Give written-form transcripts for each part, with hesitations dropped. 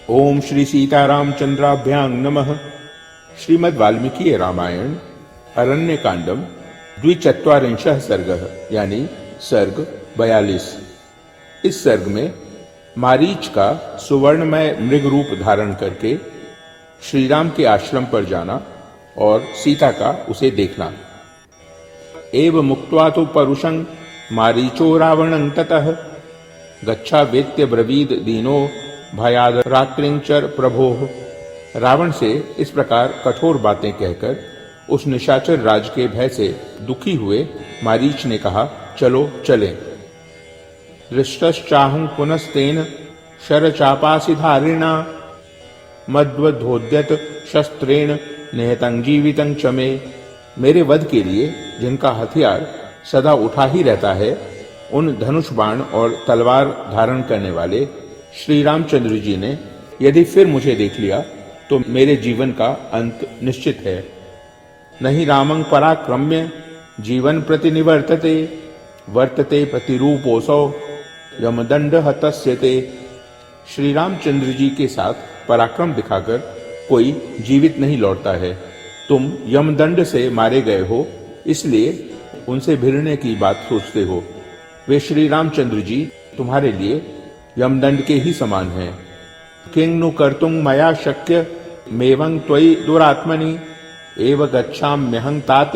ओम श्री सीतारामचंद्राभ्यां नमः। श्रीमद् वाल्मीकि रामायण अरण्य कांडम द्विचत्वारिंशः सर्गः यानी सर्ग 42। इस सर्ग में मारीच का सुवर्णमय मृग रूप धारण करके श्री राम के आश्रम पर जाना और सीता का उसे देखना। एव मुक्त्वा तो परुषं मारीचो रावणं ततः गच्छा वेत्य ब्रवीद दीनो भयाद रात्रिंचर प्रभो। रावण से इस प्रकार कठोर बातें कहकर उस निशाचर राज के भय से दुखी हुए मारीच ने कहा, चलो चलें। दृष्टश्चाहं पुनस्तेन शरचापासि धारिणा मद्वधोद्यत शस्त्रेण निहतं जीवितं च मे। मेरे वध के लिए जिनका हथियार सदा उठा ही रहता है, उन धनुष बाण और तलवार धारण करने वाले श्री रामचंद्र जी ने यदि फिर मुझे देख लिया तो मेरे जीवन का अंत निश्चित है। नहीं रामं पराक्रम्य जीवन प्रति निवर्तते वर्तते प्रतिरूपोऽसौ यमदंड हतस्यते। श्री रामचंद्र जी के साथ पराक्रम दिखाकर कोई जीवित नहीं लौटता है। तुम यमदंड से मारे गए हो, इसलिए उनसे भिड़ने की बात सोचते हो। वे श्री रामचंद्र जी तुम्हारे लिए यमदंड के ही समान हैं। किं नु कर्तुं मया शक्य मेवं त्वयि दुरात्मनि एव गच्छाम्यहं तात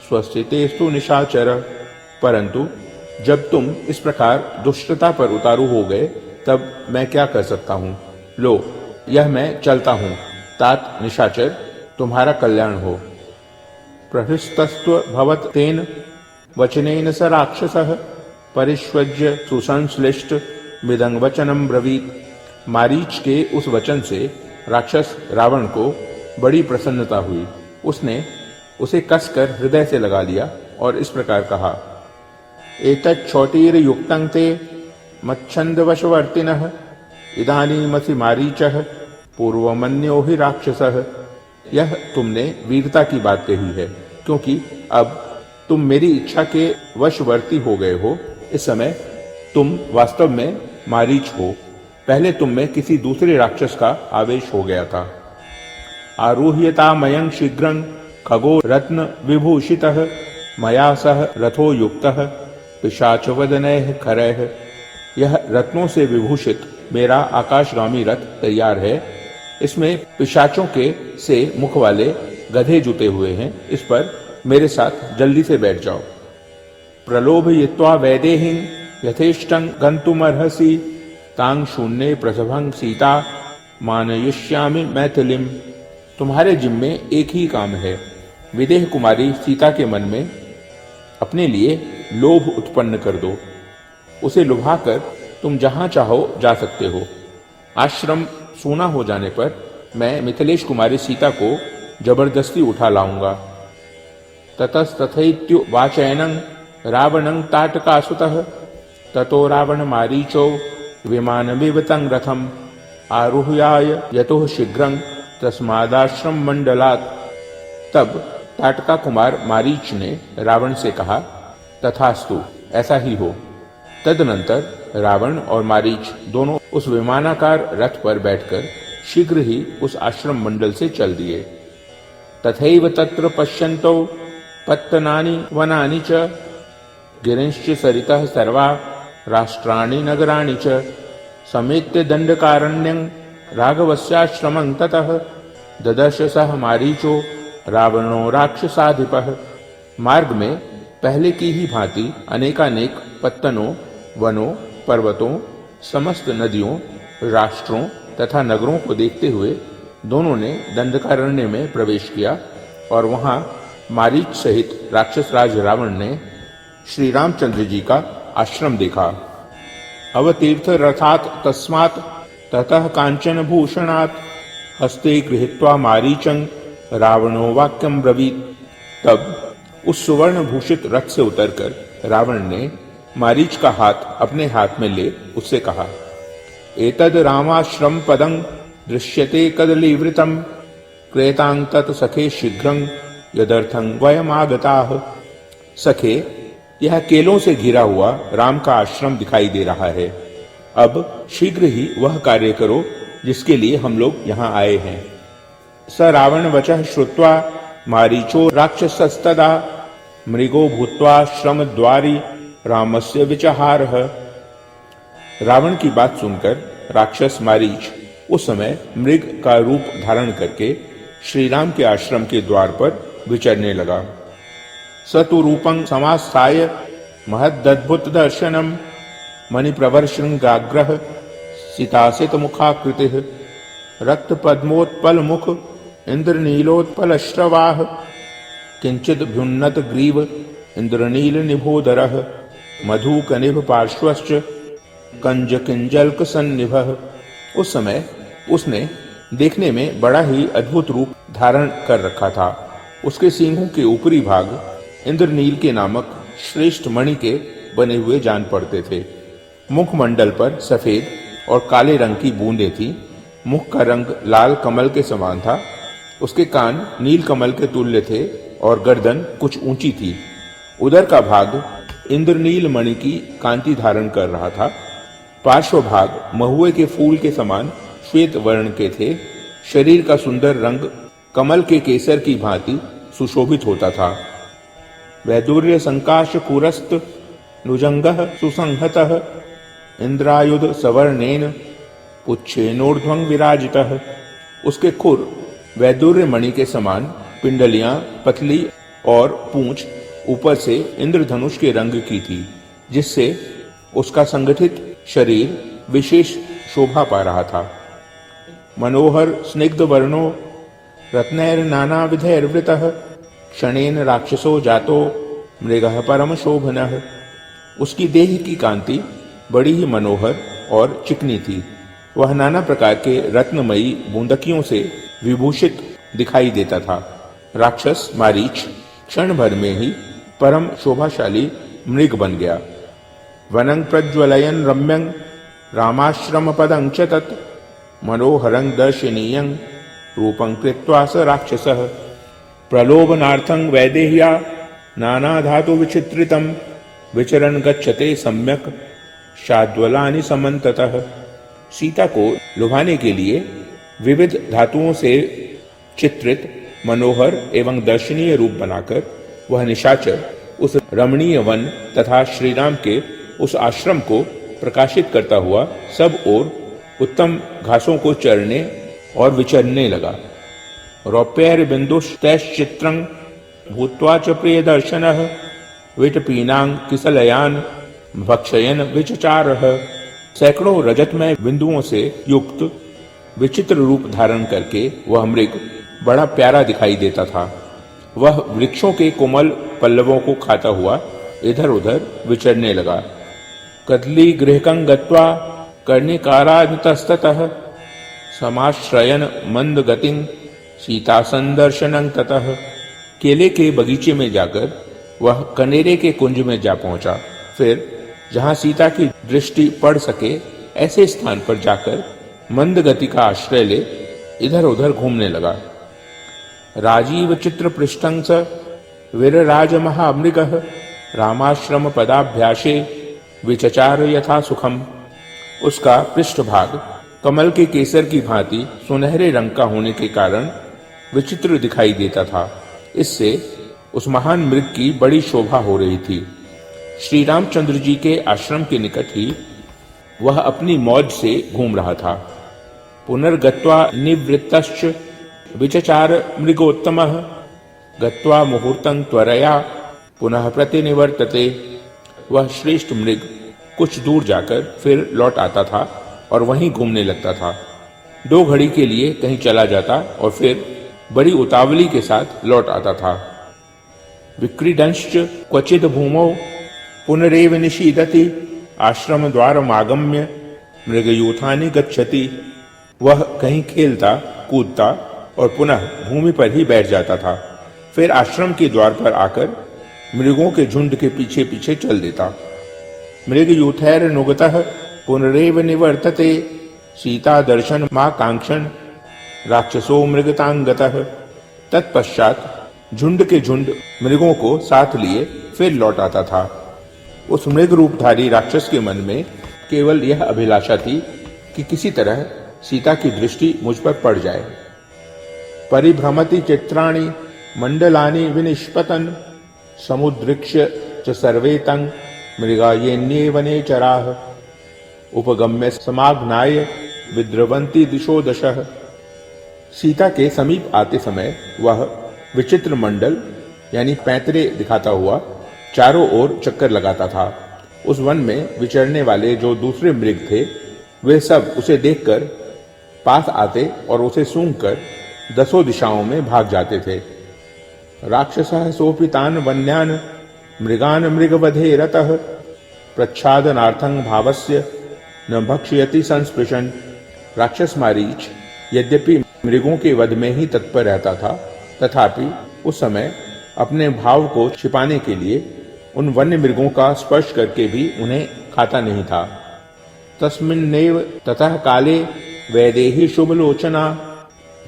स्वस्थितेस्तु निशाचर। परंतु जब तुम इस प्रकार दुष्टता पर उतारू हो गए, तब मैं क्या कर सकता हूँ। लो, यह मैं चलता हूँ, तात निशाचर तुम्हारा कल्याण हो। प्रहृष्टस्त्व भवत तेन वचनेन स राक्षसः परिष्वज्य सुसंश्लिष्ट मिदं वचनम ब्रवीत। मारीच के उस वचन से राक्षस रावण को बड़ी प्रसन्नता हुई। उसने उसे कसकर हृदय से लगा लिया और इस प्रकार कहा, एतत् छोटीर युक्तं ते मच्छंदवशवर्तिनः इदानीमसि मारीचः पूर्वमन्यो हि राक्षसः। यह तुमने वीरता की बात कही है, क्योंकि अब तुम मेरी इच्छा के वशवर्ती हो गए हो। इस समय तुम वास्तव में मारीच हो। पहले तुम में किसी दूसरे राक्षस का आवेश हो गया था। आरूह्यता मयं शीघ्रं खगो रत्न विभूषितः मया सह रथो युक्तः पिशाचवदनैः खरैः। यह रत्नों से विभूषित मेरा आकाशगामी रथ तैयार है। इसमें पिशाचों के से मुख वाले गधे जुटे हुए हैं। इस पर मेरे साथ जल्दी से बैठ जाओ। प्रलोभयित्वा वैदेहीं यथेष्टं गन्तुमर्हसि तां शून्ये प्रसभं सीता मानयिष्यामि मैथिलीं। तुम्हारे जिम्मे एक ही काम है, विदेह कुमारी सीता के मन में अपने लिए लोभ उत्पन्न कर दो। उसे लुभाकर तुम जहां चाहो जा सकते हो। आश्रम सूना हो जाने पर मैं मिथिलेश कुमारी सीता को जबरदस्ती उठा लाऊंगा। ततस्तथैत्युवाचैनं रावणं ताटकासुतः ततो रावण मारीचो विमानमिव तं रथम् आरुह्याय यतोः शीघ्रं तस्मादाश्रम मंडलात्। तब ताटका कुमार मारीच ने रावण से कहा, तथास्तु, ऐसा ही हो। तदनंतर रावण और मारीच दोनों उस विमानाकार रथ पर बैठकर शीघ्र ही उस आश्रम मंडल से चल दिए। तथैव तत्र पश्यन्तौ पत्तनानि वनानि च गिरिंश्च सरितः सर्वा राष्ट्राणि नगराणि च समेत्य दंडकारण्यं राघवस्याश्रमं ततः ददर्श सह मारीचो रावणो राक्षसाधिपः। मार्ग में पहले की ही भांति अनेकानेक पत्तनों, वनों, पर्वतों, समस्त नदियों, राष्ट्रों तथा नगरों को देखते हुए दोनों ने दंडकारण्य में प्रवेश किया और वहां मारीच सहित राक्षस राज रावण ने श्री रामचंद्र जी का आश्रम देखा। अवतीर्थ रथात तस्मात् ततः कांचन भूषणात् हस्ते गृहीत्वा मारीचं रावणो वाक्यं ब्रवीत। तब उस सुवर्ण भूषित रथ से उतरकर रावण ने मारीच का हाथ अपने हाथ में ले उससे कहा, एतद् रामाश्रम पदं दृश्यते कदलीवृतं क्रेतां तत् सखे शीघ्रं यदर्थं वयमागताः। सखे, यह केलों से घिरा हुआ राम का आश्रम दिखाई दे रहा है। अब शीघ्र ही वह कार्य करो जिसके लिए हम लोग यहाँ आए हैं। स रावण वचः श्रुत्वा मारीचो राक्षसस्तदा मृगो भूत्वा श्रम द्वारी रामस्य विचहारः। रावण की बात सुनकर राक्षस मारीच उस समय मृग का रूप धारण करके श्री राम के आश्रम के द्वार पर विचरने लगा। स तु रूपं समास्थाय महदद्भुत दर्शनम मणिप्रवर श्रृंगाग्रह सीतासित मुखाकृतिः रक्त पद्मोत्पल मुख इंद्रनीलोत्पल श्रवाः किंचित भ्युन्नत ग्रीव इंद्रनील निभोदरः मधुकनिभ पार्श्वश्च कंज किंजल्क सन्निभः। उस समय उसने देखने में बड़ा ही अद्भुत रूप धारण कर रखा था। उसके सींगों के ऊपरी भाग इंद्रनील के नामक श्रेष्ठ मणि के बने हुए जान पड़ते थे। मुखमंडल पर सफेद और काले रंग की बूंदें थीं। मुख का रंग लाल कमल के समान था। उसके कान नील कमल के तुल्य थे और गर्दन कुछ ऊंची थी। उदर का भाग इंद्रनील मणि की कांति धारण कर रहा था। पार्श्व भाग महुए के फूल के समान श्वेत वर्ण के थे। शरीर का सुंदर रंग कमल के केसर की भांति सुशोभित होता था। वैदुर्य संकाश कुरस्त नुजंगः सुसंहतः इंद्रायुध सवर्णेन पुच्छेनोर्ध्वं विराजितः। उसके खुर वैदुर्य मणि के समान, पिंडलियां पतली और पूंछ ऊपर से इंद्रधनुष के रंग की थी, जिससे उसका संगठित शरीर विशेष शोभा पा रहा था। मनोहर स्निग्ध वर्णो रत्नैर नाना विधैर्वृतः क्षणेन राक्षसो जातो मृगः परम शोभनः। उसकी देह की कांति बड़ी ही मनोहर और चिकनी थी। वह नाना प्रकार के रत्नमयी बूंदकियों से विभूषित दिखाई देता था। राक्षस मारीच क्षण भर में ही परम शोभाशाली मृग बन गया। वनं प्रज्वलयन रम्यं रामाश्रम पदं च तत् मनोहरं दर्शनीयं रूपं कृत्वा स राक्षसः प्रलोभनार्थं वैदेह्या नाना धातु विचित्रितं विचरन् गच्छते सम्यक शाद्वलानि समन्ततः। सीता को लुभाने के लिए विविध धातुओं से चित्रित मनोहर एवं दर्शनीय रूप बनाकर वह निशाचर उस रमणीय वन तथा श्रीराम के उस आश्रम को प्रकाशित करता हुआ सब ओर उत्तम घासों को चरने और विचरने लगा। रौप्यैर बिंदुश्तैश्चित्रं भूत्वा च प्रिय दर्शनः विटपीनांग किसलयान भक्षयन विचचारः। सैकड़ों रजतमय बिंदुओं से युक्त विचित्र रूप धारण करके वह मृग बड़ा प्यारा दिखाई देता था। वह वृक्षों के कोमल पल्लवों को खाता हुआ इधर उधर विचरने लगा। कदली गृहकं गत्वा कर्णिकारान्तस्ततः समाश्रयन मंद गतिं सीता संदर्शनं ततः। केले के बगीचे में जाकर वह कनेरे के कुंज में जा पहुंचा। फिर जहां सीता की दृष्टि पड़ सके ऐसे स्थान पर जाकर मंद गति का आश्रय ले इधर उधर घूमने लगा। राजीव चित्र पृष्ठं स विरराज महामृगः रामाश्रम पदाभ्यासे विचचार यथा सुखम। उसका पृष्ठभाग कमल के केसर की भांति सुनहरे रंग का होने के कारण विचित्र दिखाई देता था। इससे उस महान मृग की बड़ी शोभा हो रही थी। श्री रामचंद्र जी के आश्रम के निकट ही वह अपनी मौज से घूम रहा था। पुनर्गत्वा निवृत्तश्च विचचार मृगोत्तमः गत्वा मुहूर्तं त्वरया पुनः प्रतिनिवर्तते। वह श्रेष्ठ मृग कुछ दूर जाकर फिर लौट आता था और वहीं घूमने लगता था। 2 घड़ी के लिए कहीं चला जाता और फिर बड़ी उतावली के साथ लौट आता था। विक्रीडंश्च क्वचिद भूमौ पुनरेव निशीदति आश्रम द्वारमागम्य मृगयूथानि गच्छति। वह कहीं खेलता कूदता और पुनः भूमि पर ही बैठ जाता था। फिर आश्रम के द्वार पर आकर मृगों के झुंड के पीछे पीछे चल देता। मृगयूथैर नुगतः पुनरेव निवर्तते सीता दर्शन माकांक्षण राक्षसो मृगतांगतः। तत्पश्चात झुंड के झुंड मृगों को साथ लिए फिर लौट आता था। उस मृग रूपधारी राक्षस के मन में केवल यह अभिलाषा थी कि किसी तरह सीता की दृष्टि मुझ पर पड़ जाए। परिभ्रमति चित्राणि मंडलानि विनिष्पतन समुद्रिक्ष्य च सर्वे तंग मृगायेन्ये वने चराः उपगम्य समाघ्नाय विद्रवंती दिशो दशः। सीता के समीप आते समय वह विचित्र मंडल यानी पैतरे दिखाता हुआ चारों ओर चक्कर लगाता था। उस वन में विचरने वाले जो दूसरे मृग थे वे सब उसे देखकर पास आते और उसे सूंघकर दसों दिशाओं में भाग जाते थे। राक्षसः सोपितान वन्यान मृगान मृगवधे रतः प्रच्छादनार्थं भावस्य न भक्ष्यति संस्पृशन। राक्षस मारीच यद्यपि मृगों के वध में ही तत्पर रहता था, तथापि उस समय अपने भाव को छिपाने के लिए उन वन्य मृगों का स्पर्श करके भी उन्हें खाता नहीं था। तस्मिन्नेव ततः काले वैदेही शुभलोचना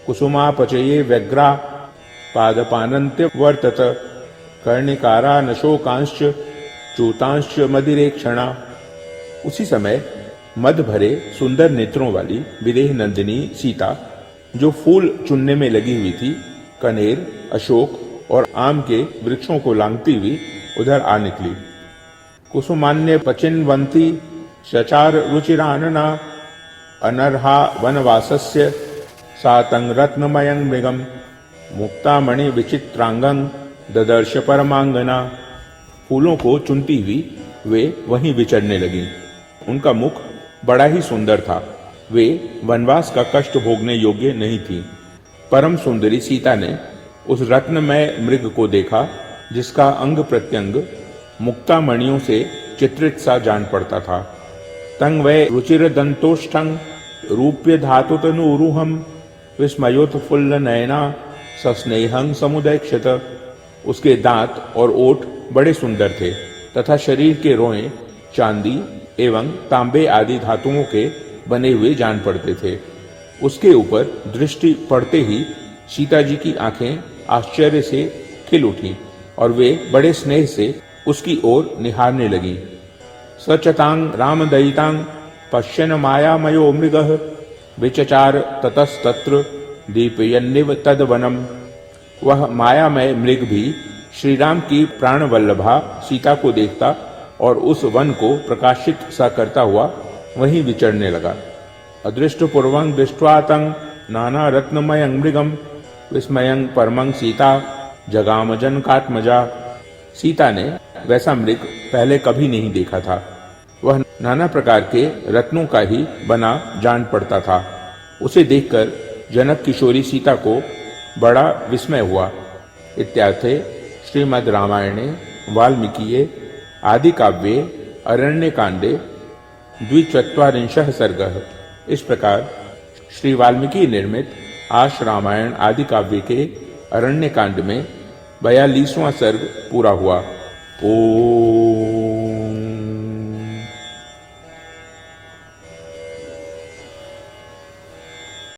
कुसुमापचये व्यग्रा पादपानन्त्य वर्तत कर्णिकारा नशोकांश्च चूतांश्च मदिरेक्षणा। उसी समय मद भरे सुंदर नेत्रों वाली विदेह नंदिनी सीता, जो फूल चुनने में लगी हुई थी, कनेर, अशोक और आम के वृक्षों को लांघती हुई उधर आ निकली। कुसुमान्य पचिन्वंती शचार रुचिरानना अनर्हा वनवासस्य सातं रत्नमयं मृगम मुक्तामणि विचित्रांगं ददर्श परमांगना। फूलों को चुनती हुई वे वहीं विचरने लगी। उनका मुख बड़ा ही सुंदर था। वे वनवास का कष्ट भोगने योग्य नहीं थी। परम सुंदरी सीता ने उस रत्नमय मृग को देखा, जिसका अंग प्रत्यंग मुक्तामणियों से चित्रित सा जान पड़ता था। तंग वै रुचिर दंतोष्ठं रूप्य धातुतनुरुहम विस्मयोत्फुल्ल नयना सस्नेहं समुदैक्षत। उसके दांत और ओठ बड़े सुंदर थे तथा शरीर के रोएं चांदी एवं तांबे आदि धातुओं के बने हुए जान पड़ते थे। उसके ऊपर दृष्टि पड़ते ही सीता जी की आंखें आश्चर्य से खिल उठी और वे बड़े स्नेह से उसकी ओर निहारने लगी। सचतांग रामदयितांग पश्यन मायामयो मृगः विचचार ततस्तत्र दीपयन्निव तद्वनम। वह मायामय मृग भी श्री राम की प्राण वल्लभा सीता को देखता और उस वन को प्रकाशित सा करता हुआ वहीं विचरने लगा। अदृष्टपूर्वं दृष्ट्वा तं नाना रत्नमयं मृगं विस्मयं परमं सीता जगाम जनकात्मजा। सीता ने वैसा मृग पहले कभी नहीं देखा था। वह नाना प्रकार के रत्नों का ही बना जान पड़ता था। उसे देखकर जनक किशोरी सीता को बड़ा विस्मय हुआ। इत्यार्थे श्रीमद् रामायणे वाल्मीकिये आदि काव्ये अरण्यकांडे 24 सर्गः। इस प्रकार श्री वाल्मीकि निर्मित आश रामायण आदि काव्य के अरण्यकांड में 42वां सर्ग पूरा हुआ। ओम।